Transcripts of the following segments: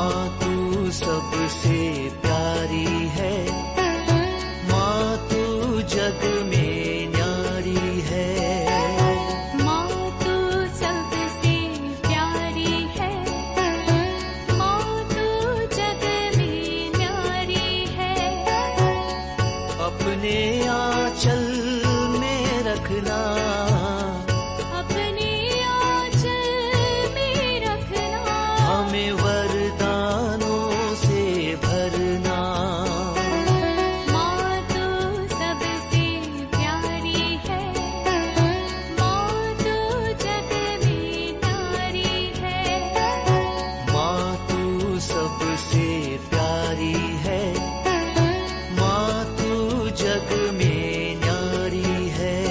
माँ तू सबसे प्यारी है, माँ तू जग में न्यारी है। माँ तू सबसे प्यारी है, माँ तू जग में न्यारी है। अपने आंचल में रखना, अपने आंचल में रखना। हमें वरदानों से भरना। माँ तू सबसे प्यारी है, माँ तू जग में न्यारी है। माँ तू सबसे प्यारी है, माँ तू जग में न्यारी है।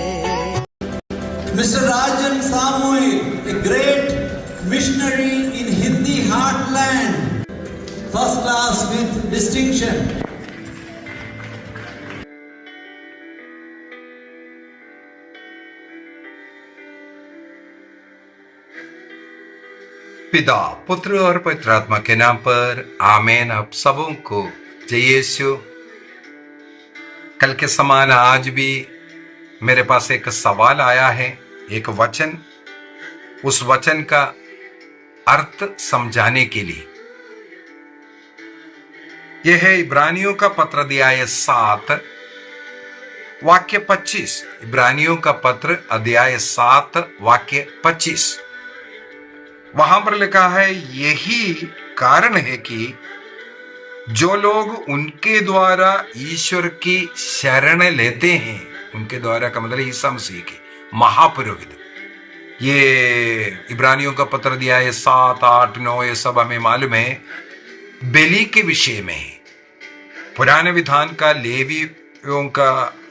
Mr. Rajan Samuel, a great missionary in Hindi heartland, first class with distinction. पिता, पुत्र और पवित्र आत्मा के नाम पर आमीन। आप सबों को जय यीशु। कल के समान आज भी मेरे पास एक सवाल आया है, एक वचन, उस वचन का अर्थ समझाने के लिए। यह है इब्रानियों का पत्र अध्याय 7 वाक्य 25। इब्रानियों का पत्र अध्याय 7 वाक्य 25। वहां पर लिखा है, यही कारण है कि जो लोग उनके द्वारा ईश्वर की शरण लेते हैं, उनके द्वारा का मतलब ईसा मसीह के महापुरोहित। ये इब्रानियों का पत्र दिया है 7, 8, 9, ये सब हमें मालूम है, बलि के विषय में है। पुराने विधान का लेवियों का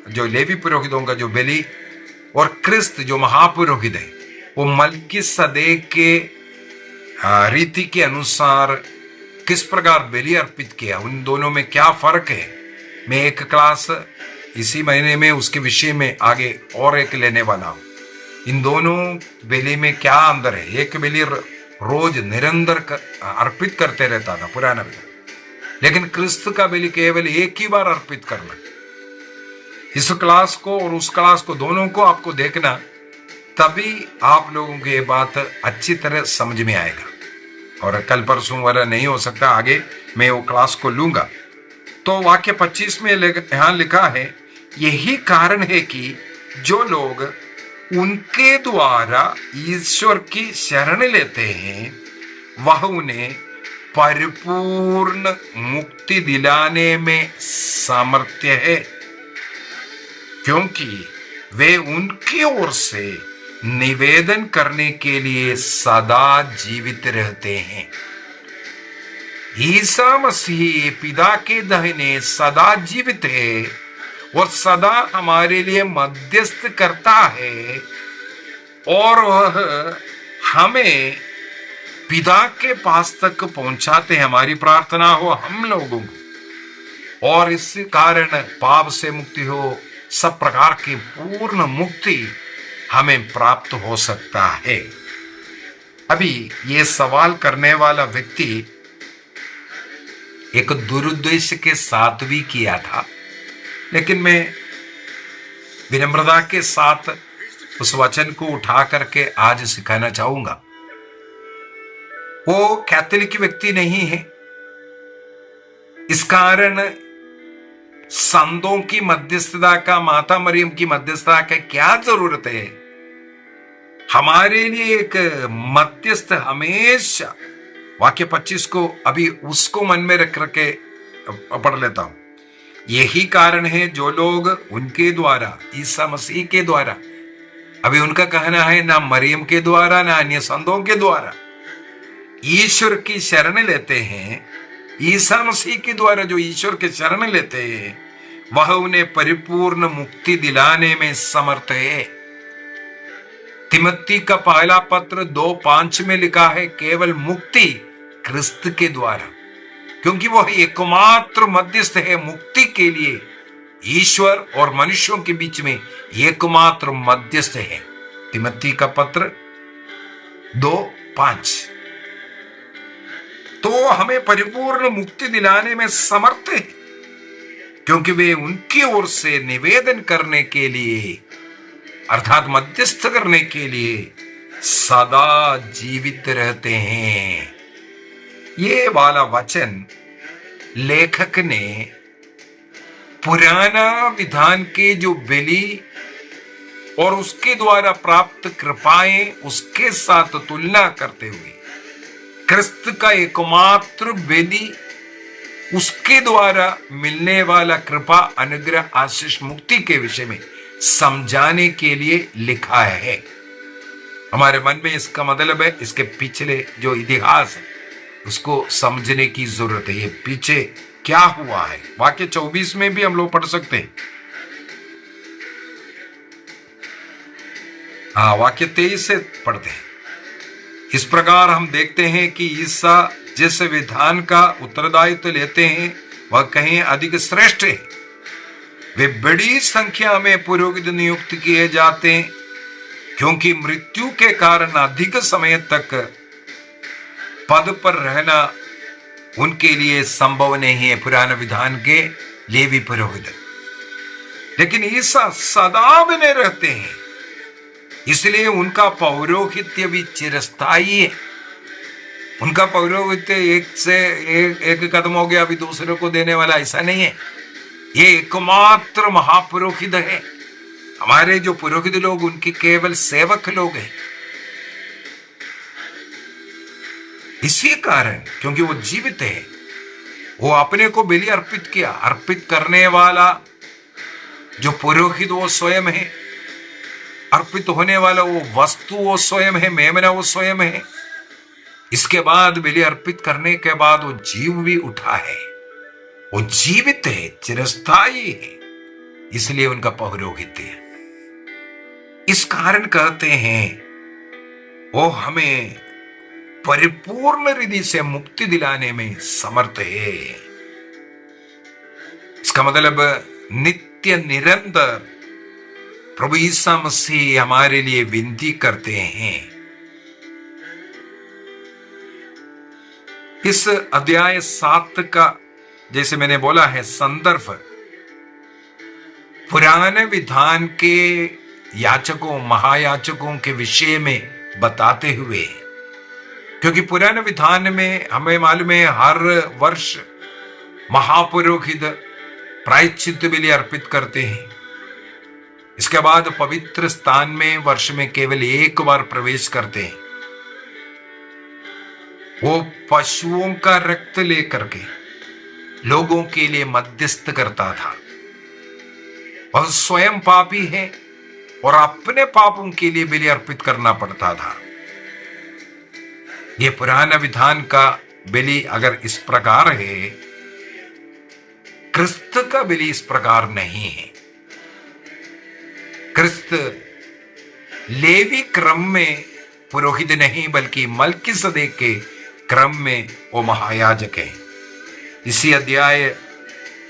जो लेवी पुरोहितों का जो बलि, और क्रिस्त जो महापुरोहित है, वो मलकीसदेक के रीति के अनुसार किस प्रकार बलि अर्पित किया, उन दोनों में क्या फर्क है। मैं एक क्लास इसी महीने में उसके विषय में आगे और एक लेने वाला हूं। इन दोनों बलि में क्या अंतर है। एक बलि रोज निरंतर अर्पित करते रहता था पुराना विधान, लेकिन क्रिस्त का बलि केवल एक ही बार अर्पित करना। इस क्लास को और उस क्लास को दोनों को आपको देखना, तभी आप लोगों को ये बात अच्छी तरह समझ में आएगा। और कल परसों वाला नहीं हो सकता, आगे मैं वो क्लास को लूंगा। तो वाक्य 25 में यहां लिखा है, यही कारण है कि जो लोग उनके द्वारा ईश्वर की शरण लेते हैं, वह उन्हें परिपूर्ण मुक्ति दिलाने में सामर्थ्य है, क्योंकि वे उनकी ओर से निवेदन करने के लिए सदा जीवित रहते हैं। ईसा मसीह पिता के दाहिने सदा जीवित है और सदा हमारे लिए मध्यस्थ करता है, और वह हमें पिता के पास तक पहुंचाते हैं। हमारी प्रार्थना हो हम लोगों को, और इस कारण पाप से मुक्ति हो, सब प्रकार की पूर्ण मुक्ति हमें प्राप्त हो सकता है। अभी ये सवाल करने वाला व्यक्ति एक दुरुद्देश्य के साथ भी किया था, लेकिन मैं विनम्रता के साथ उस वचन को उठा करके आज सिखाना चाहूंगा। वो कैथोलिक व्यक्ति नहीं है, इस कारण संतों की मध्यस्थता का, माता मरियम की मध्यस्थता का क्या जरूरत है। हमारे लिए एक मध्यस्थ हमेशा, वाक्य 25 को अभी उसको मन में रख के पढ़ लेता हूं। यही कारण है जो लोग उनके द्वारा, ईसा मसीह के द्वारा, अभी उनका कहना है ना मरियम के द्वारा ना अन्य संतों के द्वारा, ईश्वर की शरण लेते हैं। ईसा मसीह के द्वारा जो ईश्वर के शरण लेते हैं, वह उन्हें परिपूर्ण मुक्ति दिलाने में समर्थ है। तिमोथी का पहला पत्र 2:5 में लिखा है, केवल मुक्ति क्रिस्त के द्वारा, क्योंकि वह एकमात्र मध्यस्थ है मुक्ति के लिए। ईश्वर और मनुष्यों के बीच में एकमात्र मध्यस्थ है। तिमोथी का पत्र 2:5। तो हमें परिपूर्ण मुक्ति दिलाने में समर्थ है, क्योंकि वे उनकी ओर से निवेदन करने के लिए अर्थात मध्यस्थ करने के लिए सदा जीवित रहते हैं। ये वाला वचन लेखक ने पुराना विधान के जो बलि और उसके द्वारा प्राप्त कृपाएं उसके साथ तुलना करते हुए क्रिस्त का एकमात्र बलि, उसके द्वारा मिलने वाला कृपा, अनुग्रह, आशीष, मुक्ति के विषय में समझाने के लिए लिखा है। हमारे मन में इसका मतलब है इसके पिछले जो इतिहास है उसको समझने की जरूरत है। ये पीछे क्या हुआ है वाक्य 24 में भी हम लोग पढ़ सकते हैं। हाँ, वाक्य 23 से पढ़ते हैं। इस प्रकार हम देखते हैं कि ईसा जिस विधान का उत्तरदायित्व लेते हैं वह कहीं अधिक श्रेष्ठ है। वे बड़ी संख्या में पुरोहित नियुक्त किए जाते हैं, क्योंकि मृत्यु के कारण अधिक समय तक पद पर रहना उनके लिए संभव नहीं है, पुराने विधान के लेवी पुरोहित। लेकिन ईसा सदा बने रहते हैं, इसलिए उनका पौरोहित्य भी चिरस्थायी है। उनका पौरोहित्य एक कदम हो गया अभी दूसरे को देने वाला ऐसा नहीं है। ये एकमात्र महापुरोहित है। हमारे जो पुरोहित लोग उनके केवल सेवक लोग हैं। इसी कारण क्योंकि वो जीवित है, वो अपने को बलि अर्पित किया। अर्पित करने वाला जो पुरोहित वो स्वयं है, अर्पित होने वाला वो वस्तु वो स्वयं है, मेमना वो स्वयं है। इसके बाद बलि अर्पित करने के बाद वो जीव भी उठा है, वो जीवित है, चिरस्थायी है, इसलिए उनका पौरोहित्य है। इस कारण कहते हैं वो हमें परिपूर्ण रीति से मुक्ति दिलाने में समर्थ है। इसका मतलब नित्य निरंतर प्रभु ईसा मसीह हमारे लिए विनती करते हैं। इस अध्याय 7 का जैसे मैंने बोला है संदर्भ पुराने विधान के याचकों, महायाचकों के विषय में बताते हुए, क्योंकि पुराने विधान में हमें मालूम है हर वर्ष महापुरोहित प्रायश्चित बलि अर्पित करते हैं। इसके बाद पवित्र स्थान में वर्ष में केवल एक बार प्रवेश करते हैं। वो पशुओं का रक्त लेकर के लोगों के लिए मध्यस्थ करता था। वह स्वयं पापी है और अपने पापों के लिए बलि अर्पित करना पड़ता था। ये पुराना विधान का बलि अगर इस प्रकार है, क्रिस्त का बलि इस प्रकार नहीं है। क्रिस्त लेवी क्रम में पुरोहित नहीं बल्कि मल्कीसदेक के क्रम में वो महायाजक है। इसी अध्याय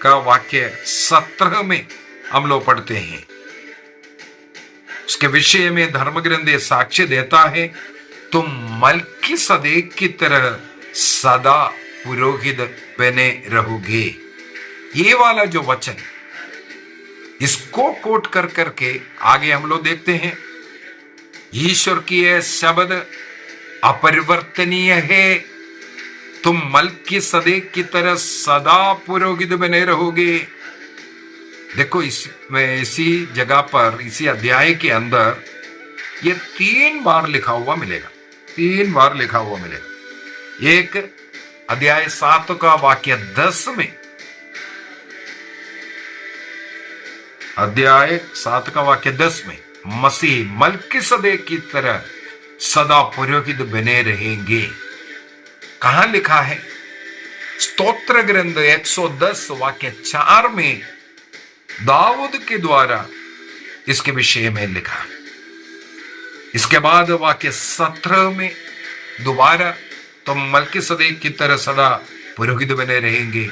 का वाक्य 17 में हम लोग पढ़ते हैं। उसके विषय में धर्म ग्रंथ साक्ष्य देता है, तुम मल्कीसदेक की तरह सदा पुरोहित बने रहोगे। ये वाला जो वचन इसको कोट कर करके आगे हम लोग देखते हैं, ईश्वर की यह शब्द अपरिवर्तनीय है, तुम मल्कीसदेक की तरह सदा पुरोहित बने रहोगे। देखो इसी जगह पर इसी अध्याय के अंदर ये 3 बार लिखा हुआ मिलेगा, 3 बार लिखा हुआ मिलेगा। एक अध्याय 7 का वाक्य 10 में, अध्याय 7 का वाक्य 10 में मसीह मल्कीसदेक की तरह सदा पुरोहित बने रहेंगे। कहां लिखा है? स्तोत्र ग्रंथ 110 वाक्य 4 में दाऊद के द्वारा इसके विषय में लिखा। इसके बाद वाक्य 17 में दोबारा तुम मल्कीसदेक की तरह सदा पुरोहित बने रहेंगे।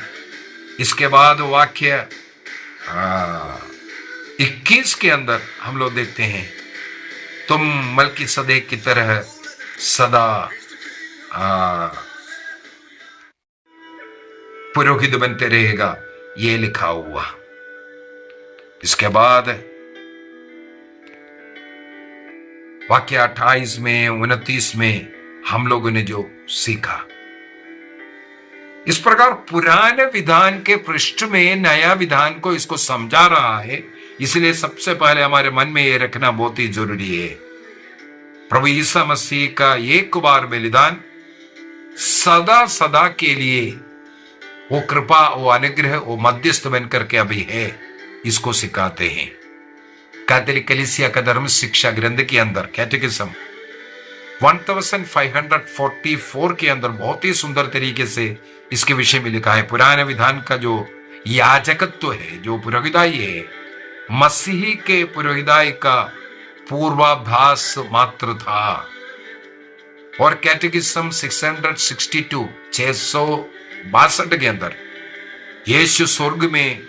इसके बाद वाक्य 21 के अंदर हम लोग देखते हैं, तुम मल्कीसदेक की तरह सदा पुरोहित बनते रहेगा, ये लिखा हुआ। इसके बाद वाक्य 28 में 29 में हम लोगों ने जो सीखा, इस प्रकार पुराने विधान के पृष्ठ में नया विधान को इसको समझा रहा है। इसलिए सबसे पहले हमारे मन में ये रखना बहुत ही जरूरी है, प्रभु यीशु मसीह का एक बार बलिदान सदा सदा के लिए वो कृपा, वो अनुग्रह, वो मध्यस्थ बनकर के अभी है, इसको सिखाते हैं। कैथोलिक कलीसिया का धर्म शिक्षा ग्रंथ के अंदर कैटेकिज्म 1544 के अंदर बहुत ही सुंदर तरीके से इसके विषय में लिखा है। पुराने विधान का जो याजकत्व है, जो पुरोहिताई है, मसीही के पुरोहिताई का पूर्वाभास मात्र था। और कैटेकिज्म 662 के अंदर यीशु स्वर्ग में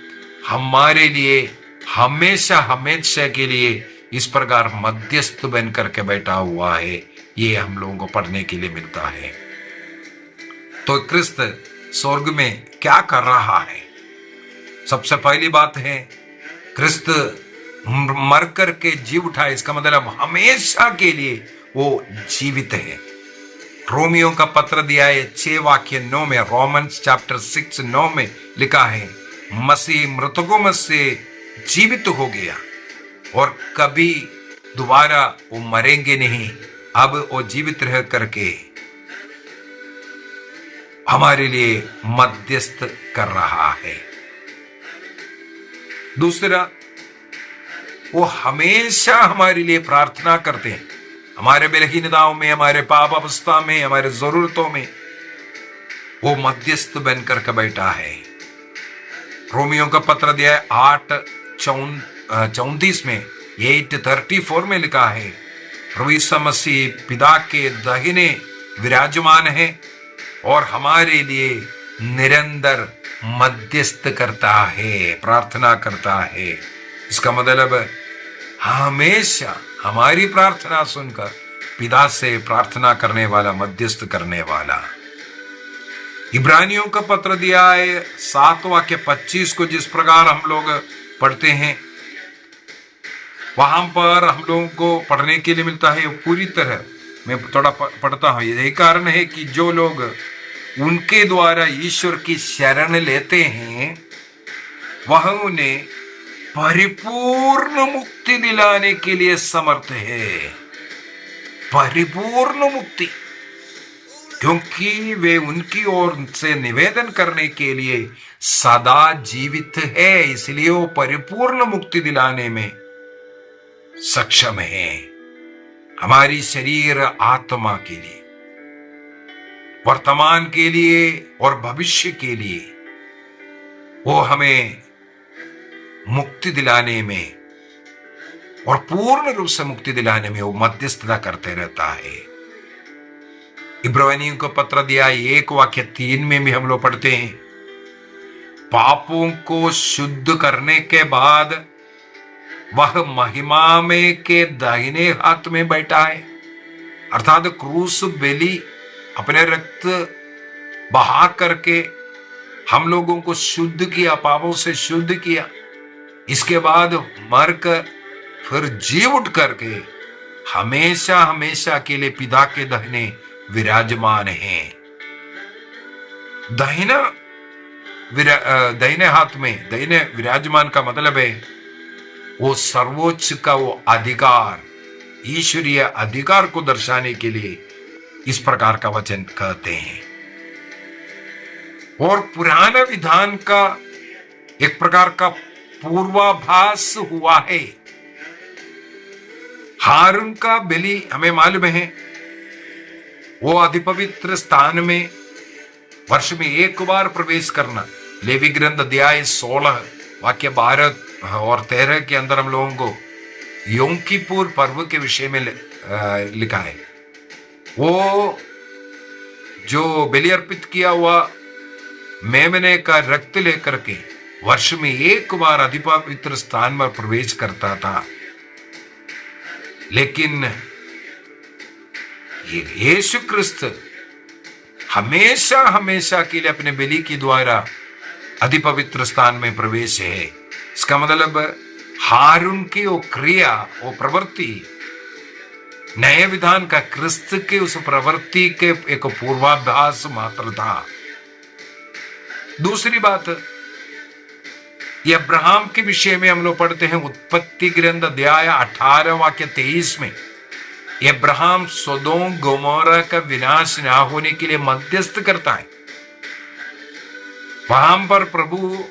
हमारे लिए हमेशा हमेशा के लिए इस प्रकार मध्यस्थ बन करके बैठा हुआ है, ये हम लोगों को पढ़ने के लिए मिलता है। तो क्रिस्त स्वर्ग में क्या कर रहा है? सबसे पहली बात है, क्रिस्त मर करके जी उठा, इसका मतलब हमेशा के लिए वो जीवित है। रोमियो का पत्र दिया है 6 वाक्य 9 में, रोमन्स चैप्टर 6 9 में लिखा है, मसीह मृतकों में से जीवित हो गया और कभी दोबारा वो मरेंगे नहीं, अब वो जीवित रह करके हमारे लिए मध्यस्थ कर रहा है। दूसरा, वो हमेशा हमारे लिए प्रार्थना करते हैं, हमारे बलहीनताओं में, हमारे पाप अवस्था में, हमारे जरूरतों में वो मध्यस्थ बनकर के बैठा है। रोमियो का पत्र दिया है 8:34 में, 8:34 में लिखा है, प्रभु यीशु मसीह पिता के दाहिने विराजमान है और हमारे लिए निरंतर मध्यस्थ करता है, प्रार्थना करता है। इसका मतलब हमेशा हमारी प्रार्थना सुनकर पिता से प्रार्थना करने वाला, मध्यस्थ करने वाला। इब्रानियों का पत्र दिया है 7 वाक्य 25 को जिस प्रकार हम लोग पढ़ते हैं, वहां पर हम लोगों को पढ़ने के लिए मिलता है पूरी तरह। मैं थोड़ा पढ़ता हूं। यही कारण है कि जो लोग उनके द्वारा ईश्वर की शरण लेते हैं, वह उन्हें परिपूर्ण मुक्ति दिलाने के लिए समर्थ है। परिपूर्ण मुक्ति, क्योंकि वे उनकी ओर से निवेदन करने के लिए सदा जीवित है, इसलिए वो परिपूर्ण मुक्ति दिलाने में सक्षम है। हमारी शरीर आत्मा के लिए, वर्तमान के लिए और भविष्य के लिए वो हमें मुक्ति दिलाने में और पूर्ण रूप से मुक्ति दिलाने में वो मध्यस्थता करते रहता है। इब्रानियों को पत्र दिया 1 वाक्य 3 में भी हम लोग पढ़ते हैं, पापों को शुद्ध करने के बाद वह महिमा में के दाहिने हाथ में बैठा है। अर्थात क्रूस बलि अपने रक्त बहा करके हम लोगों को शुद्ध किया, पापों से शुद्ध किया। इसके बाद मरकर फिर जी उठ करके हमेशा हमेशा के लिए पिता के दाहिने विराजमान हैं। दाहिने हाथ में दाहिने विराजमान का मतलब है वो सर्वोच्च का वो अधिकार, ईश्वरीय अधिकार को दर्शाने के लिए इस प्रकार का वचन कहते हैं। और पुराना विधान का एक प्रकार का पूर्वाभास हुआ है। हारून का बलि हमें मालूम है, वो अधिपवित्र स्थान में वर्ष में 1 बार प्रवेश करना। लेवी ग्रंथ अध्याय 16 वाक्य 12 और 13 के अंदर हम लोगों को योम किपुर पर्व के विषय में लिखा है। वो जो बलि अर्पित किया हुआ मेमने का रक्त लेकर के वर्ष में 1 बार अधिपवित्र स्थान में प्रवेश करता था। लेकिन यीशु क्रिस्त हमेशा हमेशा के लिए अपने बलि के द्वारा अति पवित्र स्थान में प्रवेश है। इसका मतलब हारून की वो क्रिया, वो प्रवृत्ति नए विधान का क्रिस्त के उस प्रवृत्ति के एक पूर्वाभ्यास मात्र था। दूसरी बात, ये अब्राहम के विषय में हम लोग पढ़ते हैं उत्पत्ति ग्रंथ अध्याय 18 वाक्य 23 में। अब्राहम सोदोम गोमोरा का विनाश ना होने के लिए मध्यस्थ करता है। वहां पर प्रभु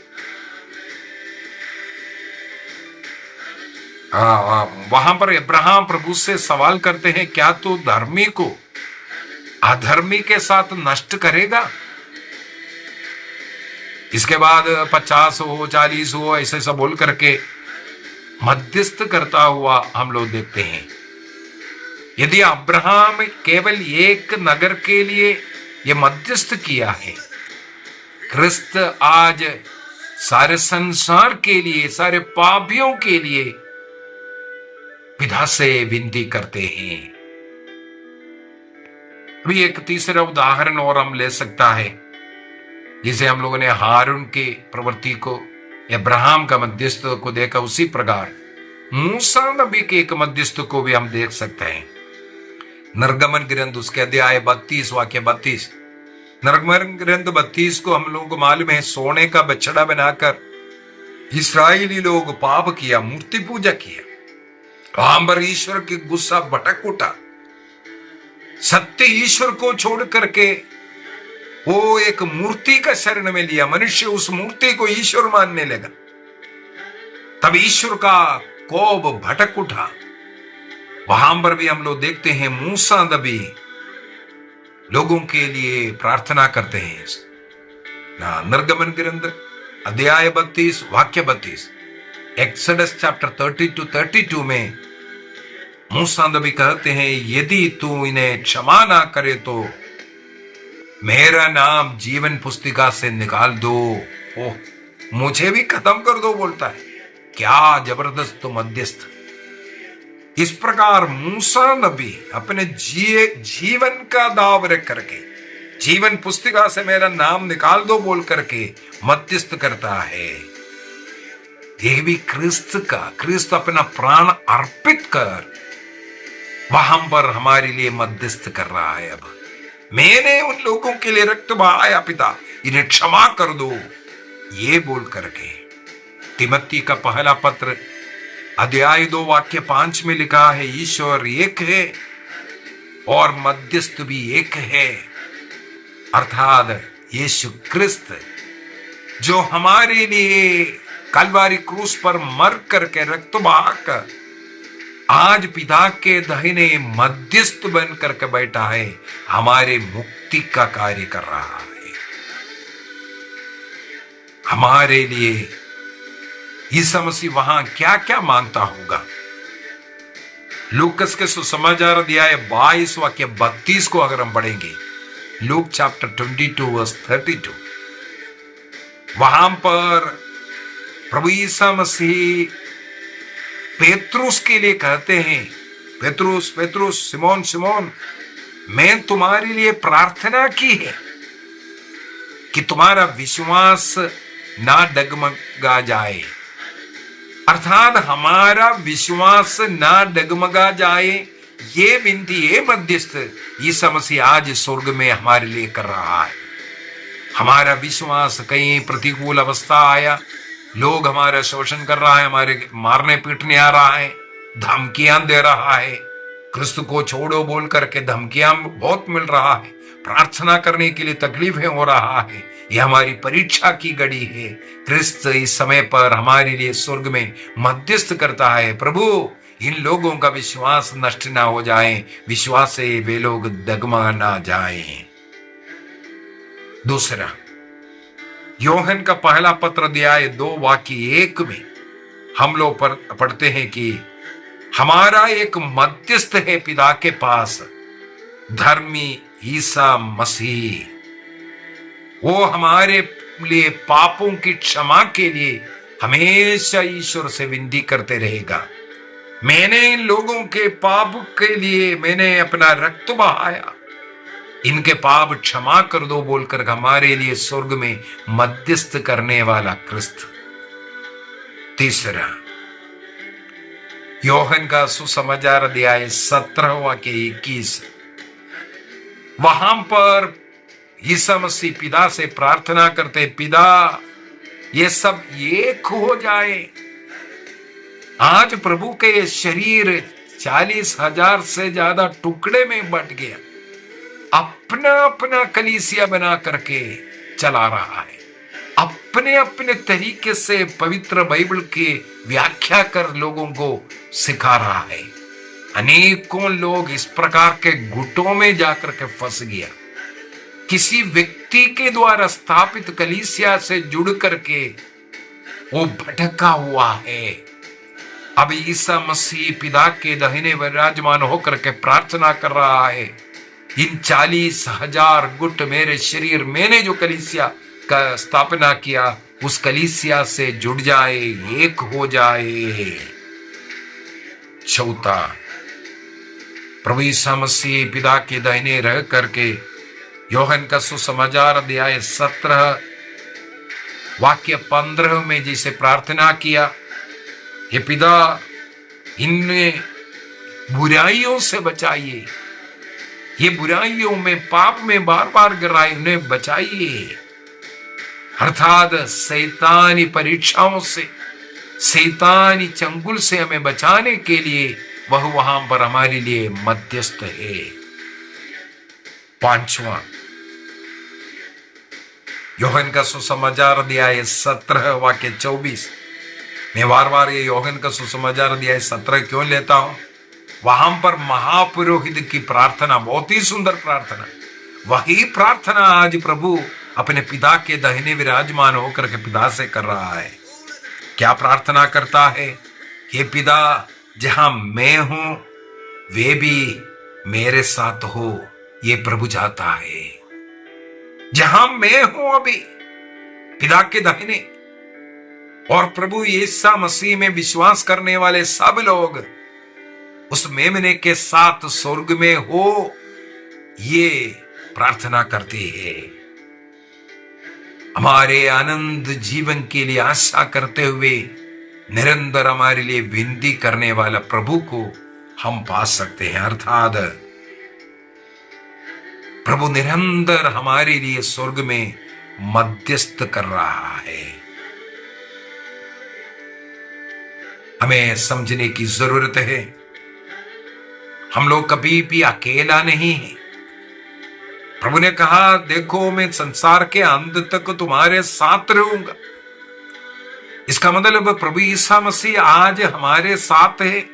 वहां पर अब्राहम प्रभु से सवाल करते हैं, क्या तू धर्मी को अधर्मी के साथ नष्ट करेगा? इसके बाद 50 हो 40 हो ऐसे सब बोल करके मध्यस्थ करता हुआ हम लोग देखते हैं। यदि अब्राहम केवल एक नगर के लिए यह मध्यस्थ किया है, क्रिस्त आज सारे संसार के लिए, सारे पापियों के लिए पिता से विनती करते हैं। अभी एक तीसरा उदाहरण और हम ले सकता है, जिसे हम लोगों ने हारून के प्रवृत्ति को, अब्राहम का मध्यस्थ को देखा, उसी प्रकार मूसा नबी के एक मध्यस्थ को भी हम देख सकते हैं। निर्गमन ग्रंथ उसके अध्याय 32 वाक्य 32। निर्गमन ग्रंथ 32 को हम लोगों को मालूम है, सोने का बछड़ा बनाकर इस्राएली लोग पाप किया, मूर्ति पूजा किया। वहां पर ईश्वर की गुस्सा भटक उठा। सत्य ईश्वर को छोड़ करके वो एक मूर्ति का शरण में लिया। मनुष्य उस मूर्ति को ईश्वर मानने लगा। तब ईश्वर का कोप भटक उठा। वहां पर भी हम लोग देखते हैं मूसा नबी लोगों के लिए प्रार्थना करते हैं। निर्गमन ग्रंथ अध्याय 32 वाक्य 32, एक्सोडस चैप्टर 30-32 में मूसा नबी कहते हैं, यदि तू इन्हें क्षमा ना करे तो मेरा नाम जीवन पुस्तिका से निकाल दो। ओह, मुझे भी खत्म कर दो बोलता है। क्या जबरदस्त तो मध्यस्थ। इस प्रकार मूसा नबी अपने जीवन का दाव रख करके, जीवन पुस्तिका से मेरा नाम निकाल दो बोल करके मध्यस्थ करता है। यह भी क्रिस्त अपना प्राण अर्पित कर वहां पर हमारे लिए मध्यस्थ कर रहा है। अब मैंने उन लोगों के लिए रक्त बहाया पिता, इन्हें क्षमा कर दो, ये बोल करके। तिमोथी का पहला पत्र अध्याय 2 वाक्य 5 में लिखा है, ईश्वर एक है और मध्यस्थ भी एक है, अर्थात यीशु क्रिस्त, जो हमारे लिए कलवारी क्रूस पर मर करके रक्त बहाकर आज पिता के दाहिने मध्यस्थ बन करके बैठा है, हमारे मुक्ति का कार्य कर रहा है। हमारे लिए यीशु मसीह वहां क्या क्या मांगता होगा। लूकस के सुसमाचार अध्याय 22 वाक्य 32 को अगर हम पढ़ेंगे, लूक चैप्टर 22 वर्स 32, वहां पर प्रभु यीशु मसीह पेत्रुस के लिए कहते हैं, पेत्रुस पेत्रुस, सिमोन सिमोन, मैं तुम्हारे लिए प्रार्थना की है कि तुम्हारा विश्वास ना डगमगा जाए, अर्थात हमारा विश्वास ना डगमगा जाए। ये विनती, ये मध्यस्थ यीशु मसीह आज स्वर्ग में हमारे लिए कर रहा है। हमारा विश्वास, कहीं प्रतिकूल अवस्था आया, लोग हमारा शोषण कर रहा है, हमारे मारने पीटने आ रहा है, धमकियां दे रहा है, क्रिस्त को छोड़ो बोल करके धमकियां बहुत मिल रहा है, प्रार्थना करने के लिए तकलीफें हो रहा है, यह हमारी परीक्षा की घड़ी है। क्रिस्त इस समय पर हमारे लिए स्वर्ग में मध्यस्थ करता है। प्रभु, इन लोगों का विश्वास नष्ट ना हो जाए, विश्वास से वे लोग डगमगा ना जाएं। दूसरा, योहन का पहला पत्र अध्याय 2 वाक्य 1 में हम लोग पढ़ते हैं कि हमारा एक मध्यस्थ है पिता के पास, धर्मी ईसा मसीह। वो हमारे लिए पापों की क्षमा के लिए हमेशा ईश्वर से विनती करते रहेगा। मैंने इन लोगों के पाप के लिए मैंने अपना रक्त बहाया, इनके पाप क्षमा कर दो बोलकर हमारे लिए स्वर्ग में मध्यस्थ करने वाला क्रिस्त। तीसरा, योहन का सुसमाचार अध्याय 17 वाक्य 21, वहां पर यीशु मसीह पिता से प्रार्थना करते, पिता ये सब एक हो जाए। आज प्रभु के शरीर 40,000 से ज्यादा टुकड़े में बट गया, अपना अपना कलीसिया बना करके चला रहा है, अपने अपने तरीके से पवित्र बाइबल की व्याख्या कर लोगों को सिखा रहा है। अनेकों लोग इस प्रकार के गुटों में जाकर के फंस गया। किसी व्यक्ति के द्वारा स्थापित कलीसिया से जुड़ करके वो भटका हुआ है। अब ईसा मसीह पिता के दाहिने विराजमान होकर के प्रार्थना कर रहा है, इन 40,000 गुट मेरे शरीर, मैंने जो कलीसिया का स्थापना किया उस कलीसिया से जुड़ जाए, एक हो जाए। चौथा, प्रभु ईसा मसीह पिता के दाहिने रह करके योहन का सुसमाचार अध्याय 17 वाक्य 15 में जैसे प्रार्थना किया, हे पिता इन्हें बुराइयों से बचाइए, ये बुराइयों में पाप में बार बार गिराए उन्हें बचाइए, अर्थात शैतानी परीक्षाओं से, शैतानी चंगुल से हमें बचाने के लिए वह वहां पर हमारे लिए मध्यस्थ है। पांचवा, योहन का सुसमाचार अध्याय 17 वाक्य 24, मैं बार बार ये योहन का सुसमाचार अध्याय 17 क्यों लेता हूं? वहां पर महापुरोहित की प्रार्थना, बहुत ही सुंदर प्रार्थना, वही प्रार्थना आज प्रभु अपने पिता के दाहिने विराजमान होकर के पिता से कर रहा है। क्या प्रार्थना करता है? हे पिता, जहां मैं हूं वे भी मेरे साथ हो, ये प्रभु चाहता है। जहां मैं हूं अभी पिता के दाहिने, और प्रभु यीशु मसीह में विश्वास करने वाले सब लोग उस मेमने के साथ स्वर्ग में हो, ये प्रार्थना करते हैं। हमारे आनंद जीवन के लिए आशा करते हुए निरंतर हमारे लिए विनती करने वाला प्रभु को हम पा सकते हैं। अर्थात प्रभु निरंतर हमारे लिए स्वर्ग में मध्यस्थ कर रहा है। हमें समझने की जरूरत है, हम लोग कभी भी अकेला नहीं है। प्रभु ने कहा, देखो मैं संसार के अंत तक तुम्हारे साथ रहूंगा। इसका मतलब प्रभु ईसा मसीह आज हमारे साथ है।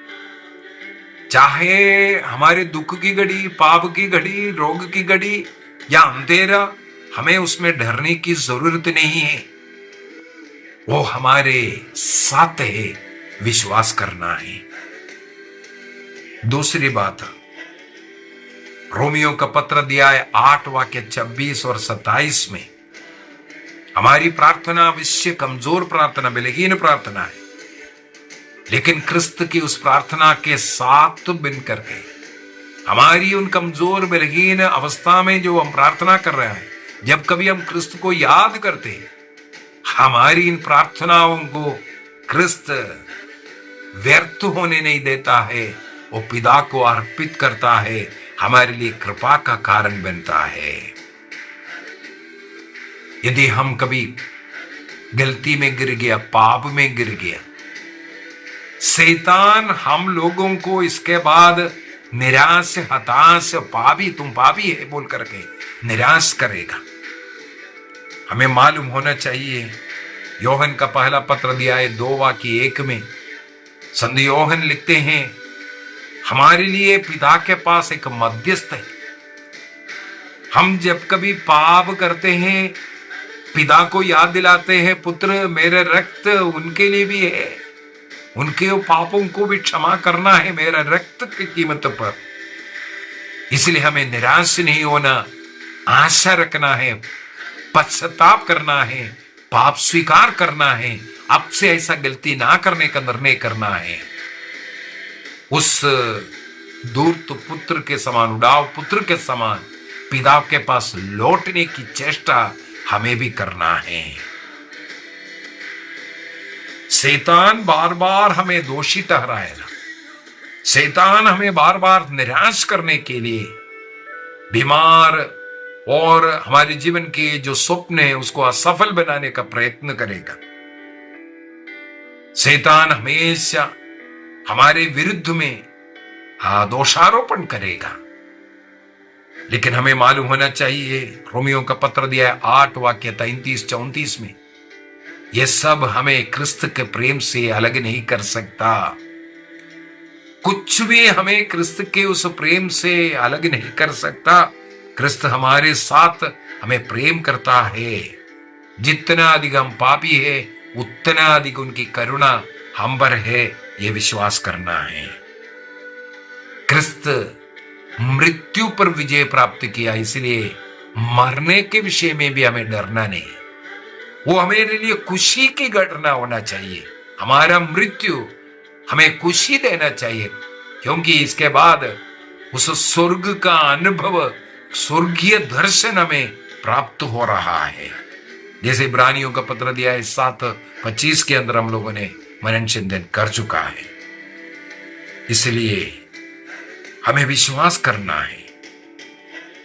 चाहे हमारे दुख की घड़ी, पाप की घड़ी, रोग की घड़ी या अंधेरा, हमें उसमें डरने की जरूरत नहीं है। वो हमारे साथ है, विश्वास करना है। दूसरी बात, रोमियो का पत्र अध्याय 8 वाक्य 26 और 27 में हमारी प्रार्थना अवश्य कमजोर प्रार्थना, बलहीन प्रार्थना है, लेकिन क्रिस्त की उस प्रार्थना के साथ बिन करके हमारी उन कमजोर बलहीन अवस्था में जो हम प्रार्थना कर रहे हैं, जब कभी हम क्रिस्त को याद करते हैं, हमारी इन प्रार्थनाओं को क्रिस्त व्यर्थ होने नहीं देता है, वो पिता को अर्पित करता है, हमारे लिए कृपा का कारण बनता है। यदि हम कभी गलती में गिर गया, पाप में गिर गया, शैतान हम लोगों को इसके बाद निराश, हताश, पापी, तुम पापी है बोल करके निराश करेगा। हमें मालूम होना चाहिए, योहन का पहला पत्र अध्याय 2 वाक्य 1 में संत योहन लिखते हैं, हमारे लिए पिता के पास एक मध्यस्थ है। हम जब कभी पाप करते हैं, पिता को याद दिलाते हैं, पुत्र मेरे रक्त उनके लिए भी है, उनके पापों को भी क्षमा करना है मेरा रक्त की कीमत पर। इसलिए हमें निराश नहीं होना, आशा रखना है, पश्चाताप करना है, पाप स्वीकार करना है, अब से ऐसा गलती ना करने का निर्णय करना है। उस दूत पुत्र के समान, उड़ाव पुत्र के समान पिता के पास लौटने की चेष्टा हमें भी करना है। शैतान बार बार हमें दोषी ठहराएगा, शैतान हमें बार बार निराश करने के लिए, बीमार और हमारे जीवन के जो स्वप्न है उसको असफल बनाने का प्रयत्न करेगा। शैतान हमेशा हमारे विरुद्ध में दोषारोपण करेगा, लेकिन हमें मालूम होना चाहिए, रोमियो का पत्र दिया है 8 वाक्य 33-34 में, यह सब हमें क्रिस्त के प्रेम से अलग नहीं कर सकता। कुछ भी हमें क्रिस्त के उस प्रेम से अलग नहीं कर सकता। क्रिस्त हमारे साथ हमें प्रेम करता है। जितना अधिक हम पापी है उतना अधिक उनकी करुणा हम पर है, यह विश्वास करना है। क्रिस्त मृत्यु पर विजय प्राप्त किया, इसलिए मरने के विषय में भी हमें डरना नहीं। वो हमारे लिए खुशी की घटना होना चाहिए। हमारा मृत्यु हमें खुशी देना चाहिए, क्योंकि इसके बाद उस स्वर्ग का अनुभव, स्वर्गीय दर्शन हमें प्राप्त हो रहा है। जैसे इब्रानियों का पत्र दिया है 7:25 के अंदर हम लोगों ने मनन चिंतन कर चुका है। इसलिए हमें विश्वास करना है,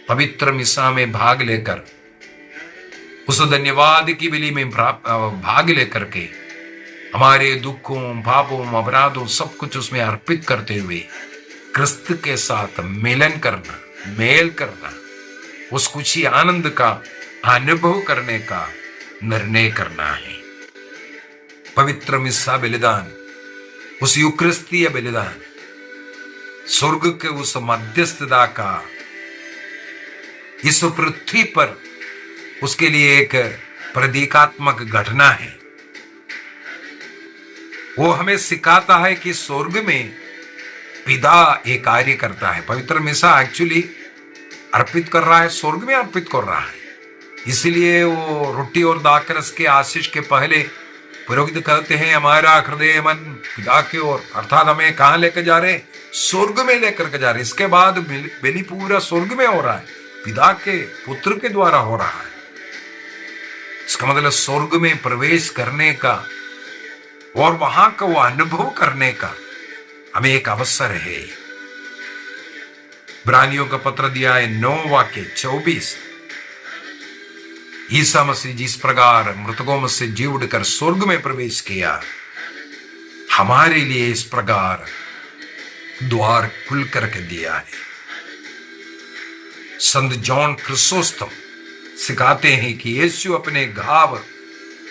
पवित्र मिसा में भाग लेकर, उस धन्यवाद की बलि में भाग लेकर के हमारे दुखों, पापों, अपराधों सब कुछ उसमें अर्पित करते हुए क्रिस्त के साथ मिलन करना, मेल करना, उस खुशी आनंद का अनुभव करने का निर्णय करना है। पवित्र मिस्सा बलिदान, उस यूक्रिस्तीय बलिदान, स्वर्ग के उस मध्यस्थता का इस पृथ्वी पर उसके लिए एक प्रतीकात्मक घटना है। वो हमें सिखाता है कि स्वर्ग में पिता एक कार्य करता है। पवित्र मिसा एक्चुअली अर्पित कर रहा है, स्वर्ग में अर्पित कर रहा है। इसलिए वो रोटी और दाखरस के आशीष के पहले पुरोहित कहते हैं, हमारा हृदय मन पिता की ओर, अर्थात हमें कहां लेकर जा रहे? स्वर्ग में लेकर के जा रहे। इसके बाद बलि पूरा स्वर्ग में हो रहा है, पिता के पुत्र के द्वारा हो रहा है। इसका मतलब स्वर्ग में प्रवेश करने का और वहां का वो अनुभव करने का हमें एक अवसर है। इब्रानियों का पत्र दिया है 9 वाक्य 24, ईसा मसीह जिस प्रकार मृतकों में से जी उठकर स्वर्ग में प्रवेश किया, हमारे लिए इस प्रकार द्वार खुल करके दिया है। संत जॉन क्रिसोस्टम सिखाते हैं कि यीशु अपने घाव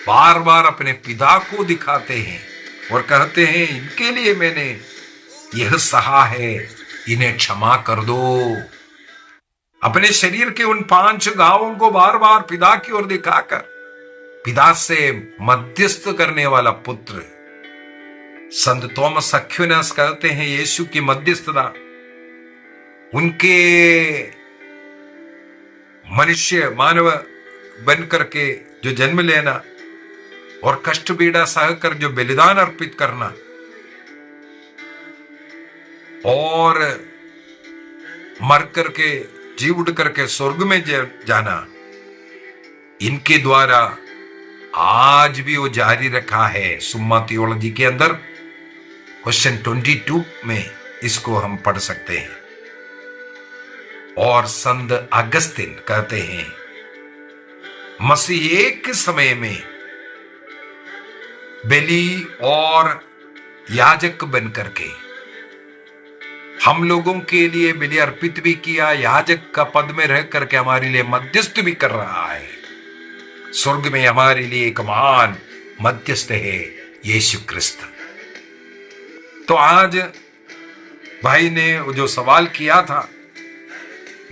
बार बार अपने पिता को दिखाते हैं और कहते हैं, इनके लिए मैंने यह सहा है, इन्हें क्षमा कर दो। अपने शरीर के उन 5 घावों को बार बार पिता की ओर दिखाकर पिता से मध्यस्थ करने वाला पुत्र संत थॉमस अक्विनास कहते हैं, यीशु की मध्यस्थता उनके मनुष्य मानव बन करके जो जन्म लेना और कष्ट पीड़ा सहकर जो बलिदान अर्पित करना और मर करके जी उठ करके स्वर्ग में जाना, इनके द्वारा आज भी वो जारी रखा है। सुम्मा थियोलॉजी के अंदर क्वेश्चन 22 में इसको हम पढ़ सकते हैं। और संत अगस्तिन कहते हैं, मसीह एक समय में बलि और याजक बन करके हम लोगों के लिए बलि अर्पित भी किया, याजक का पद में रह करके हमारे लिए मध्यस्थ भी कर रहा है। स्वर्ग में हमारे लिए एक महान मध्यस्थ है, यीशु क्रिस्त। तो आज भाई ने जो सवाल किया था,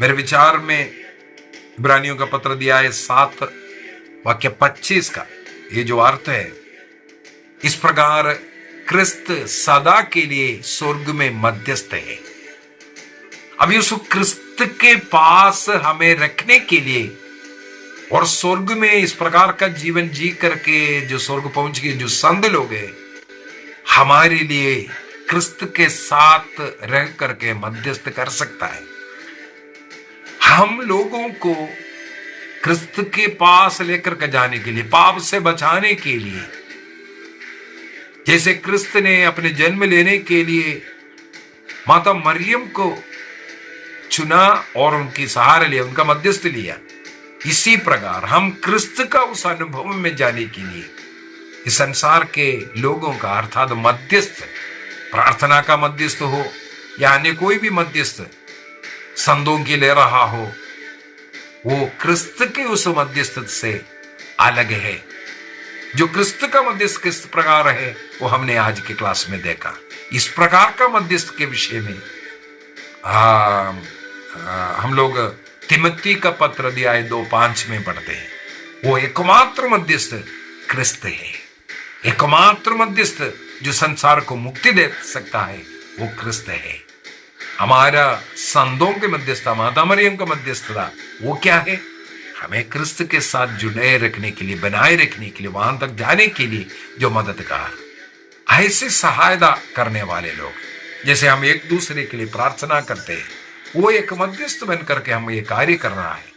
मेरे विचार में इब्रानियों का पत्र दिया है 7 वाक्य 25 का ये जो अर्थ है, इस प्रकार क्रिस्त सदा के लिए स्वर्ग में मध्यस्थ है। अभी उस क्रिस्त के पास हमें रखने के लिए और स्वर्ग में इस प्रकार का जीवन जी करके जो स्वर्ग पहुंच गए, जो संत लोग हैं, हमारे लिए क्रिस्त के साथ रह करके मध्यस्थ कर सकता है। हम लोगों को क्रिस्त के पास लेकर के जाने के लिए, पाप से बचाने के लिए, जैसे क्रिस्त ने अपने जन्म लेने के लिए माता मरियम को चुना और उनकी सहारा लिया, उनका मध्यस्थ लिया, इसी प्रकार हम क्रिस्त का उस अनुभव में जाने के लिए इस संसार के लोगों का, अर्थात मध्यस्थ, प्रार्थना का मध्यस्थ हो या अन्य कोई भी मध्यस्थ संतों की ले रहा हो, वो क्रिस्त के उस मध्यस्थ से अलग है। जो क्रिस्त का मध्यस्थ किस प्रकार है वो हमने आज के क्लास में देखा। इस प्रकार का मध्यस्थ के विषय में हम लोग तिमोथी का पत्र अध्याय 2:5 में पढ़ते हैं। वो एकमात्र मध्यस्थ क्रिस्त है। एकमात्र मध्यस्थ जो संसार को मुक्ति दे सकता है वो क्रिस्त है। हमारा संतों के मध्यस्थता, माता मरियम का मध्यस्थता, वो क्या है? हमें क्रिस्त के साथ जुड़े रखने के लिए, बनाए रखने के लिए, वहां तक जाने के लिए जो मददगार, ऐसे सहायता करने वाले लोग, जैसे हम एक दूसरे के लिए प्रार्थना करते हैं, वो एक मध्यस्थ बनकर के हम ये कार्य कर रहा है।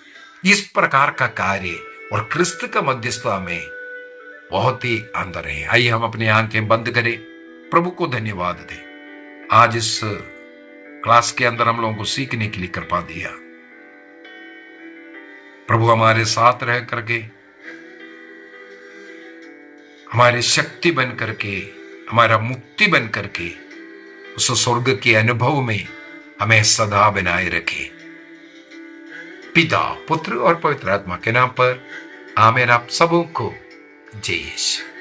इस प्रकार का कार्य और क्रिस्त का मध्यस्थता में बहुत ही अंतर है। आइए हम अपनी आंखें बंद करें, प्रभु को धन्यवाद दें। आज इस क्लास के अंदर हम लोगों को सीखने के लिए कृपा दिया। प्रभु हमारे साथ रह करके, हमारी शक्ति बन करके, हमारा मुक्ति बन करके उस स्वर्ग के अनुभव में हमें सदा बनाए रखे। पिता, पुत्र और पवित्र आत्मा के नाम पर आमीन। आप सबों को जय यीशु।